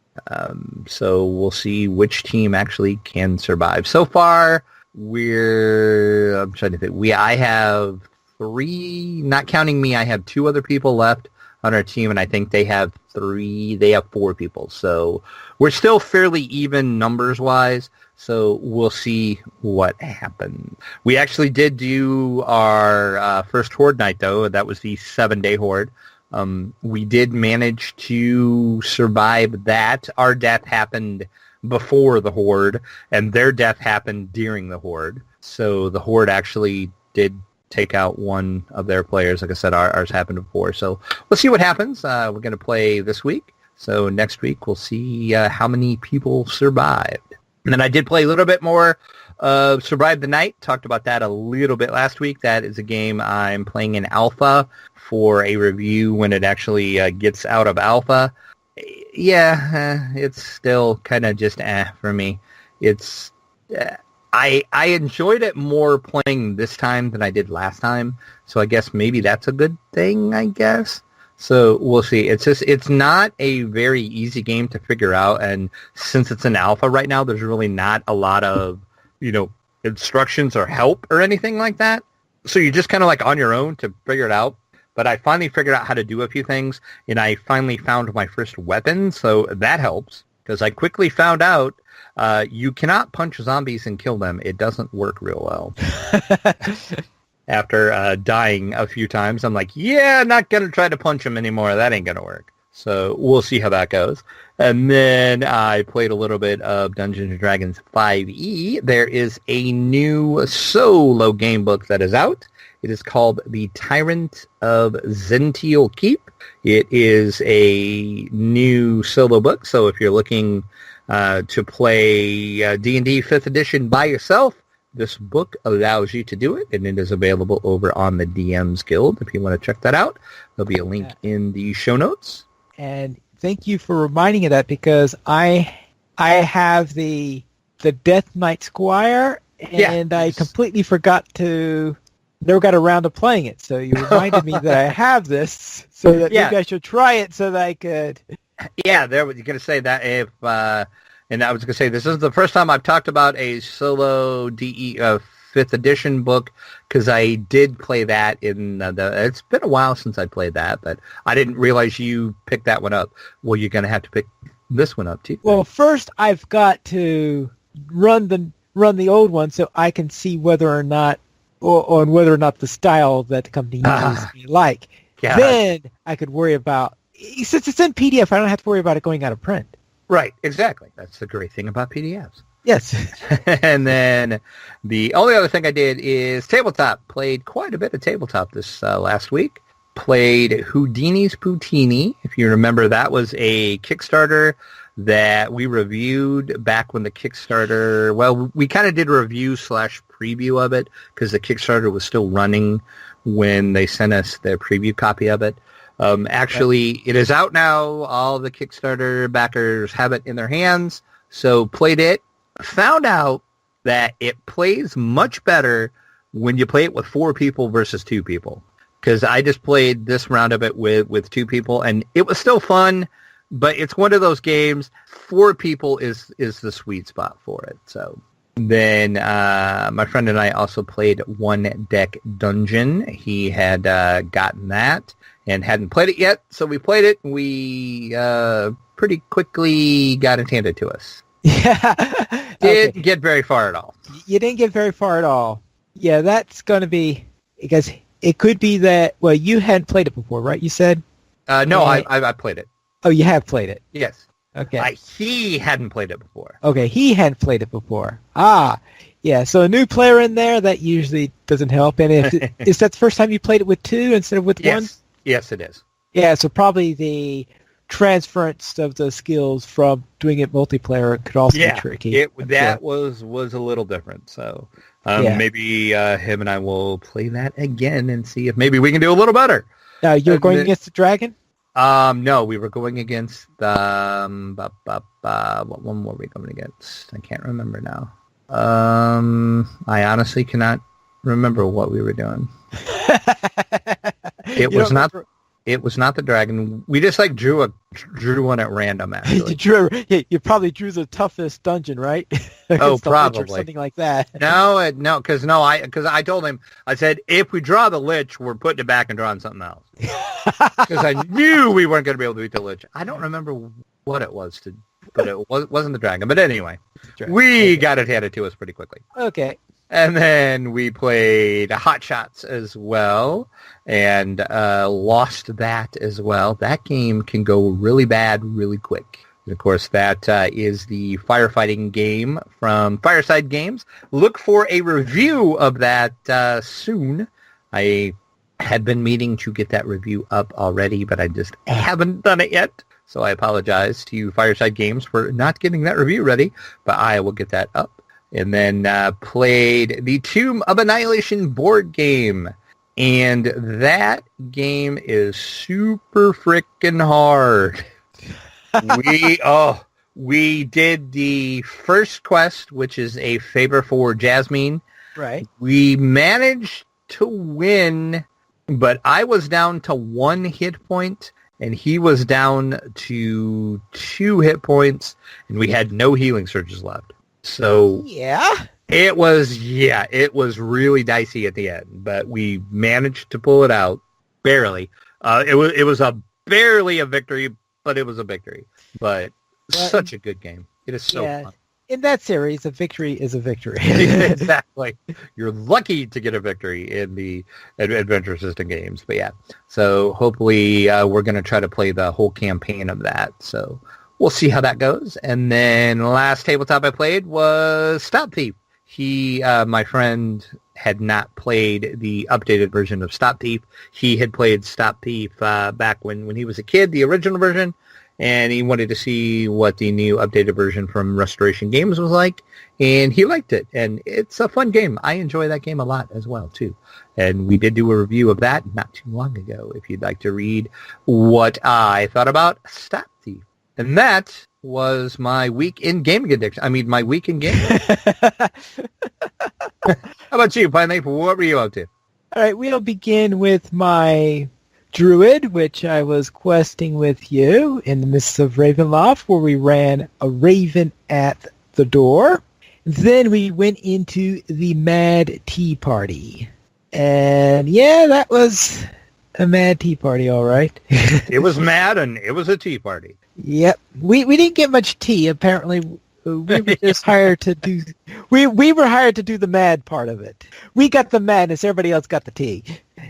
So we'll see which team actually can survive. So far, I'm trying to think. I have 3, not counting me, I have 2 other people left on our team, and I think they have 4 people. So we're still fairly even numbers-wise. So we'll see what happens. We actually did do our first Horde night, though. That was the 7-day Horde. We did manage to survive that. Our death happened before the Horde, and their death happened during the Horde. So the Horde actually did take out one of their players. Like I said, ours happened before. So we'll see what happens. We're going to play this week. So next week we'll see how many people survived. And then I did play a little bit more of Survive the Night. Talked about that a little bit last week. That is a game I'm playing in alpha for a review when it actually gets out of alpha. Yeah, it's still kind of just for me. It's I enjoyed it more playing this time than I did last time. So I guess maybe that's a good thing, I guess. So we'll see. It's not a very easy game to figure out, and since it's an alpha right now, there's really not a lot of, instructions or help or anything like that. So you're just kind of like on your own to figure it out. But I finally figured out how to do a few things, and I finally found my first weapon, so that helps, because I quickly found out you cannot punch zombies and kill them. It doesn't work real well. After dying a few times, I'm like, not going to try to punch him anymore. That ain't going to work. So we'll see how that goes. And then I played a little bit of Dungeons & Dragons 5e. There is a new solo game book that is out. It is called The Tyrant of Zential Keep. It is a new solo book, so if you're looking to play D&D 5th edition by yourself, this book allows you to do it, and it is available over on the DMs Guild. If you want to check that out, there'll be a link in the show notes. And thank you for reminding me of that, because I have the Death Knight Squire, and I completely forgot to... never got around to playing it, so you reminded me that I have this, so that maybe I should try it so that I could... Yeah, you're going to say that if... and I was going to say, this is the first time I've talked about a solo DE 5th edition book, because I did play that in it's been a while since I played that, but I didn't realize you picked that one up. Well, you're going to have to pick this one up, too. Well, first I've got to run the old one so I can see whether or not on whether or not the style that the company uses me like. God. Then I could worry about, since it's in PDF, I don't have to worry about it going out of print. Right, exactly. That's the great thing about PDFs. Yes. And then the only other thing I did is Tabletop. Played quite a bit of Tabletop this last week. Played Houdini's Poutini. If you remember, that was a Kickstarter that we reviewed back when the Kickstarter... Well, we kind of did a review/preview of it, because the Kickstarter was still running when they sent us their preview copy of it. Actually, it is out now. All the Kickstarter backers have it in their hands. So played it. Found out that it plays much better when you play it with 4 people versus 2 people. Because I just played this round of it with 2 people, and it was still fun, but it's one of those games, 4 people is the sweet spot for it. So then my friend and I also played One Deck Dungeon. He had gotten that, and hadn't played it yet. So we played it, and we pretty quickly got it handed to us. Yeah. Didn't get very far at all. You didn't get very far at all. Yeah, that's going to be, because it could be that, well, you hadn't played it before, right? You said? No, I played it. Oh, you have played it? Yes. Okay. He hadn't played it before. Okay, he hadn't played it before. Ah, yeah, so a new player in there, that usually doesn't help. And is that the first time you played it with two instead of with one? Yes, it is. Yeah, so probably the transference of the skills from doing it multiplayer could also be tricky. That was a little different. So maybe him and I will play that again and see if maybe we can do a little better. You're going against the dragon? No, we were going against what one were we going against? I can't remember now. I honestly cannot remember what we were doing. It was not the dragon. We just drew one at random. Actually, you probably drew the toughest dungeon, right? Oh, probably or something like that. No, because I told him, I said, if we draw the Lich, we're putting it back and drawing something else. Because I knew we weren't going to be able to beat the Lich. I don't remember what it was, but it wasn't the dragon. But anyway, we got it handed to us pretty quickly. Okay. And then we played Hot Shots as well, and lost that as well. That game can go really bad really quick. And of course, that is the firefighting game from Fireside Games. Look for a review of that soon. I had been meaning to get that review up already, but I just haven't done it yet. So I apologize to Fireside Games for not getting that review ready, but I will get that up. And then played the Tomb of Annihilation board game. And that game is super frickin' hard. We did the first quest, which is a favor for Jasmine. Right. We managed to win, but I was down to 1 hit point, and he was down to 2 hit points, and we had no healing surges left. So it was really dicey at the end, but we managed to pull it out barely. It was barely a victory, but it was a victory. But such a good game. It is so fun. In that series, a victory is a victory. Exactly. You're lucky to get a victory in the Adventure System games. But yeah, so hopefully we're going to try to play the whole campaign of that. So we'll see how that goes. And then last tabletop I played was Stop Thief. My friend had not played the updated version of Stop Thief. He had played Stop Thief back when he was a kid, the original version, and he wanted to see what the new updated version from Restoration Games was like, and he liked it. And it's a fun game. I enjoy that game a lot as well, too. And we did do a review of that not too long ago, if you'd like to read what I thought about Stop Thief. And that was my week in gaming addiction. My week in gaming. How about you, Pine Leaf? What were you up to? All right, we'll begin with my Druid, which I was questing with you in the midst of Ravenloft, where we ran a raven at the door. Then we went into the Mad Tea Party. And yeah, that was a Mad Tea Party, all right. It was mad, and it was a tea party. Yep. We didn't get much tea. Apparently, we were just hired to do. We were hired to do the mad part of it. We got the madness. Everybody else got the tea.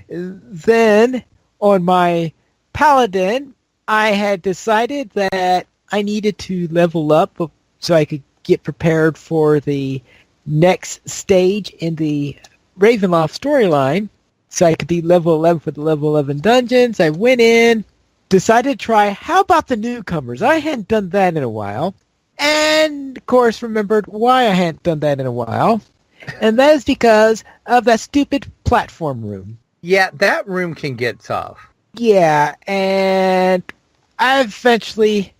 Then on my paladin, I had decided that I needed to level up so I could get prepared for the next stage in the Ravenloft storyline. So I could be level 11 for the level 11 dungeons. I went in. Decided to try, how about the newcomers? I hadn't done that in a while. And, of course, remembered why I hadn't done that in a while. And that is because of that stupid platform room. Yeah, that room can get tough. Yeah, and I eventually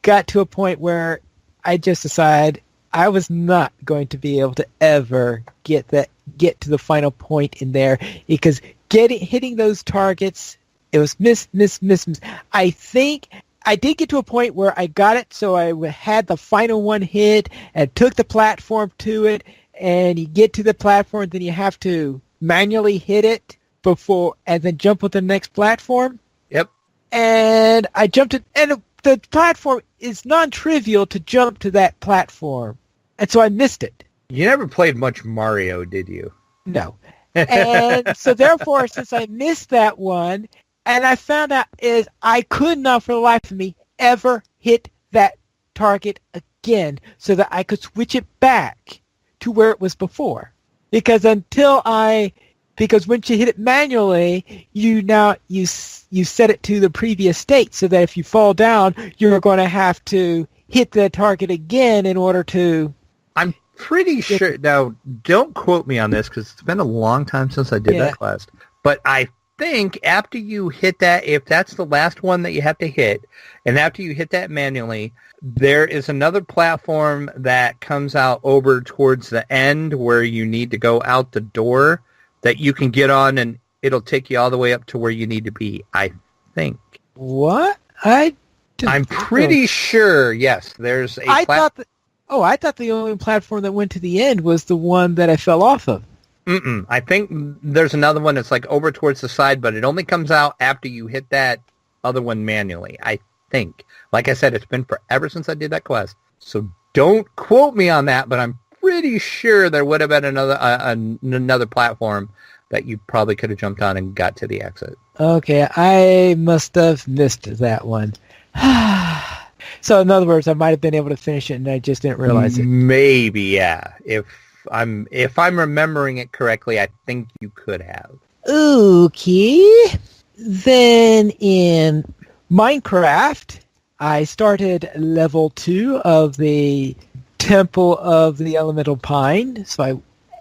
got to a point where I just decided I was not going to be able to ever get to the final point in there, because hitting those targets, it was miss. I think I did get to a point where I got it, so I had the final one hit and took the platform to it, and you get to the platform, then you have to manually hit it before, and then jump with the next platform. and I jumped it, and the platform is non-trivial to jump to that platform, and so I missed it. You never played much Mario, did you? No. And so therefore, since I missed that one, and I found out is I could not for the life of me ever hit that target again so that I could switch it back to where it was before. Because once you hit it manually, you set it to the previous state so that if you fall down, you're going to have to hit the target again in order to... I'm pretty sure... Now, don't quote me on this because it's been a long time since I did that class. But I think after you hit that, if that's the last one that you have to hit, and after you hit that manually, there is another platform that comes out over towards the end where you need to go out the door that you can get on, and it'll take you all the way up to where you need to be, I think. What? I'm pretty sure, yes. There's a I thought the only platform that went to the end was the one that I fell off of. I think there's another one that's like over towards the side, but it only comes out after you hit that other one manually, I think. Like I said, it's been forever since I did that class. So don't quote me on that, but I'm pretty sure there would have been another platform that you probably could have jumped on and got to the exit. Okay, I must have missed that one. So in other words, I might have been able to finish it and I just didn't realize it. Maybe, yeah. If I'm remembering it correctly, I think you could have. Okay. Then in Minecraft, I started level 2 of the Temple of the Elemental Pine.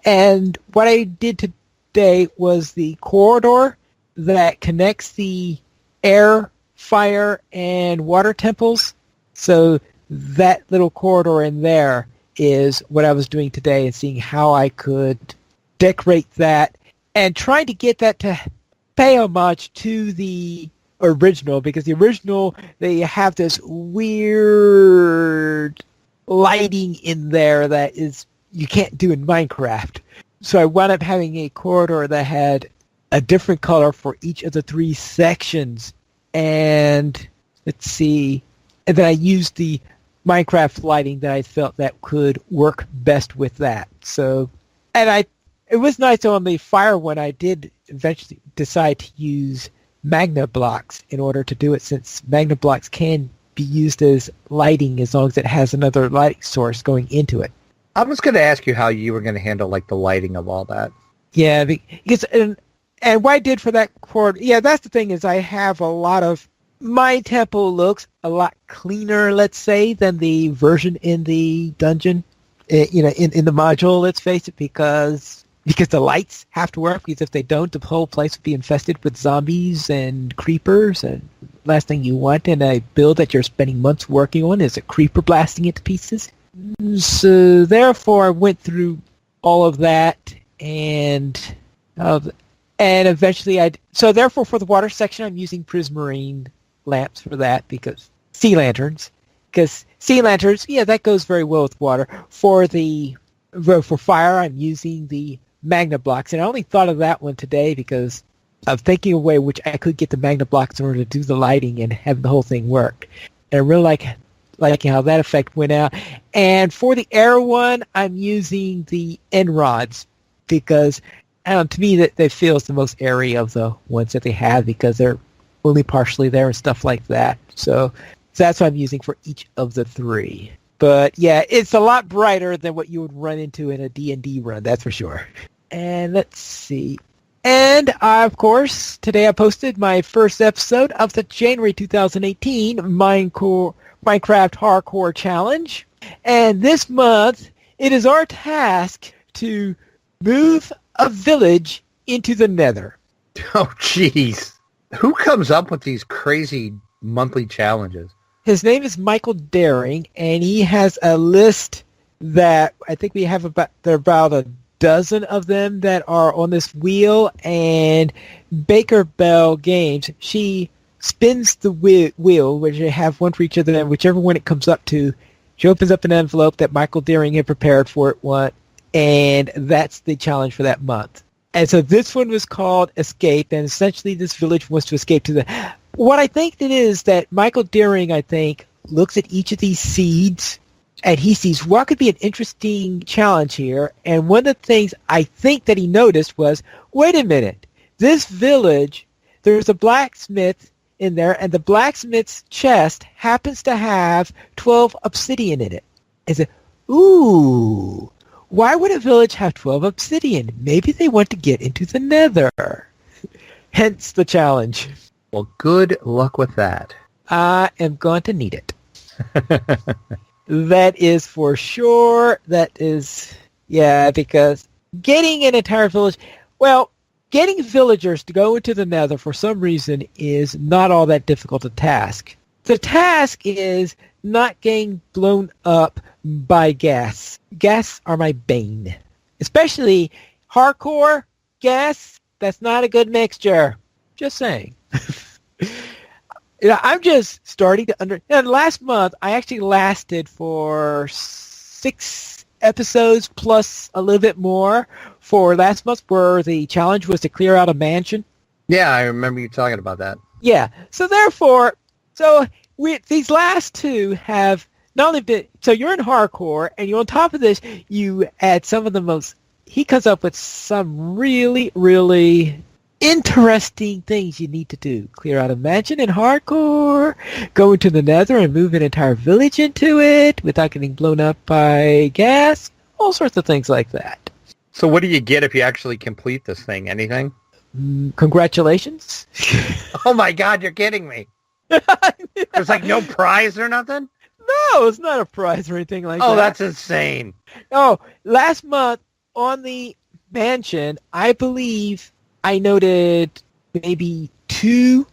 And what I did today was the corridor that connects the air, fire, and water temples. So that little corridor in there is what I was doing today and seeing how I could decorate that and trying to get that to pay homage to the original, because the original, they have this weird lighting in there that is you can't do in Minecraft. So I wound up having a corridor that had a different color for each of the 3 sections. And let's see, and then I used the Minecraft lighting that I felt that could work best with that. So, and it was nice on the fire one. I did eventually decide to use magna blocks in order to do it, since magna blocks can be used as lighting as long as it has another light source going into it. I was going to ask you how you were going to handle like the lighting of all that. Yeah, because and what I did for that corridor, yeah, that's the thing is I have a lot of, my temple looks a lot cleaner, let's say, than the version in the dungeon, in the module, let's face it, because the lights have to work, because if they don't, the whole place would be infested with zombies and creepers, and last thing you want in a build that you're spending months working on is a creeper blasting it to pieces. So therefore I went through all of that, and eventually so therefore for the water section I'm using prismarine lamps for that, because sea lanterns, yeah, that goes very well with water. For fire I'm using the magna blocks, and I only thought of that one today because of thinking of a way which I could get the magna blocks in order to do the lighting and have the whole thing work. And I really like how that effect went out. And for the air one, I'm using the end rods because to me that feels the most airy of the ones that they have, because they're only partially there and stuff like that. So that's what I'm using for each of the 3. But yeah, it's a lot brighter than what you would run into in a D&D run, that's for sure. And let's see. And of course, today I posted my first episode of the January 2018 Minecraft Hardcore Challenge. And this month, it is our task to move a village into the Nether. Oh, jeez. Who comes up with these crazy monthly challenges? His name is Michael Daring, and he has a list that I think we have about a dozen of them that are on this wheel. And Baker Bell Games, she spins the wheel, which they have one for each of them, whichever one it comes up to. She opens up an envelope that Michael Daring had prepared for it, and that's the challenge for that month. And so this one was called Escape, and essentially this village wants to escape to the What I think it is that Michael Deering, I think, looks at each of these seeds and he sees what could be an interesting challenge here. And one of the things I think that he noticed was, wait a minute, this village, there's a blacksmith in there, and the blacksmith's chest happens to have 12 obsidian in it. Is it, ooh, why would a village have 12 obsidian? Maybe they want to get into the nether. Hence the challenge. Well, good luck with that. I am going to need it. That is for sure. That is, yeah, because getting an entire village, well, getting villagers to go into the nether for some reason is not all that difficult a task. The task is not getting blown up by gas. Gas are my bane. Especially hardcore gas, that's not a good mixture. Just saying. I'm just starting to last month, I actually lasted for 6 episodes plus a little bit more for last month where the challenge was to clear out a mansion. Yeah, I remember you talking about that. Yeah. So therefore, these last 2 have not only been, so you're in hardcore and you on top of this, you add some of the most, he comes up with some really, really interesting things you need to do. Clear out a mansion in hardcore, go into the nether and move an entire village into it without getting blown up by gas, all sorts of things like that. So what do you get if you actually complete this thing? Anything? Congratulations. Oh my God, you're kidding me. There's like no prize or nothing? No, it's not a prize or anything like that. Oh, that's insane. Oh, last month on the mansion, I believe I noted maybe two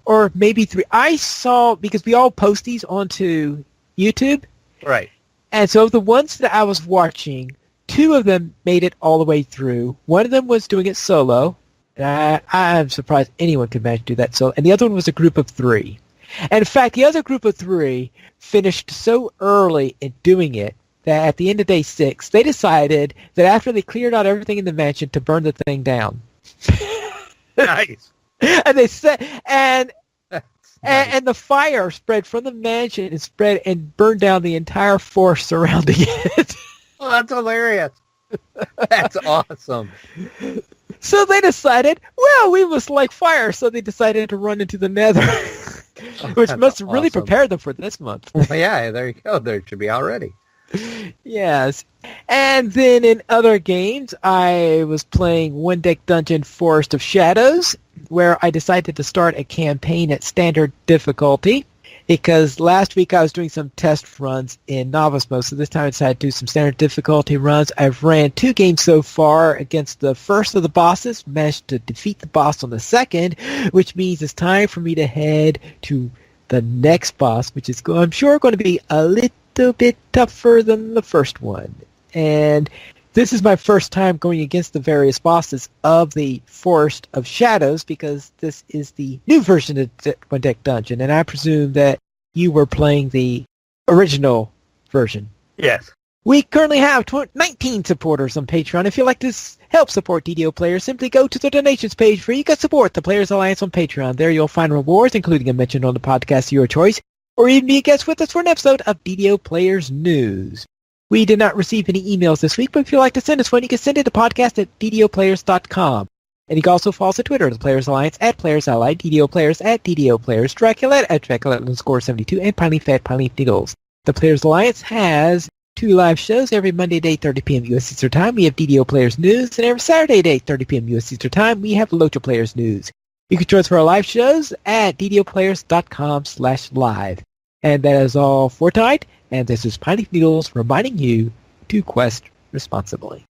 or maybe 3. I saw, because we all post these onto YouTube. Right. And so the ones that I was watching, 2 of them made it all the way through. One of them was doing it solo. And I'm surprised anyone could manage to do that solo. And the other one was a group of 3. And in fact, the other group of 3 finished so early in doing it that at the end of day 6, they decided that after they cleared out everything in the mansion to burn the thing down. Nice. And they said, and nice. the fire spread from the mansion and spread and burned down the entire forest surrounding it. Oh, that's hilarious. That's awesome. So they decided, well, we must like fire, so they decided to run into the nether, which must have really prepared them for this month. Well, yeah, there you go. There should be already. Yes. And then in other games, I was playing One Deck Dungeon Forest of Shadows, where I decided to start a campaign at standard difficulty, because last week I was doing some test runs in novice mode, so this time I decided to do some standard difficulty runs. I've ran 2 games so far against the first of the bosses, managed to defeat the boss on the second, which means it's time for me to head to the next boss, which is, I'm sure, going to be a little bit tougher than the first one. And this is my first time going against the various bosses of the Forest of Shadows, because this is the new version of One Deck Dungeon, and I presume that you were playing the original version. Yes. We currently have 19 supporters on Patreon. If you'd like to help support DDO Players, simply go to the donations page where you can support the Players Alliance on Patreon. There you'll find rewards, including a mention on the podcast of your choice, or even be a guest with us for an episode of DDO Players News. We did not receive any emails this week, but if you'd like to send us one, you can send it to podcast at ddoplayers.com. And you can also follow us on Twitter, the Players Alliance at Players Ally, DDO Players at DDO Players, Dracula at Dracula_72, and Pineleaf at Pineleaf Needles. The Players Alliance has 2 live shows every Monday at 8:30 p.m. U.S. Eastern Time. We have DDO Players News, and every Saturday at 8:30 p.m. U.S. Eastern Time, we have Local Players News. You can join us for our live shows at ddoplayers.com/live. And that is all for tonight. And this is Pineleaf Needles reminding you to quest responsibly.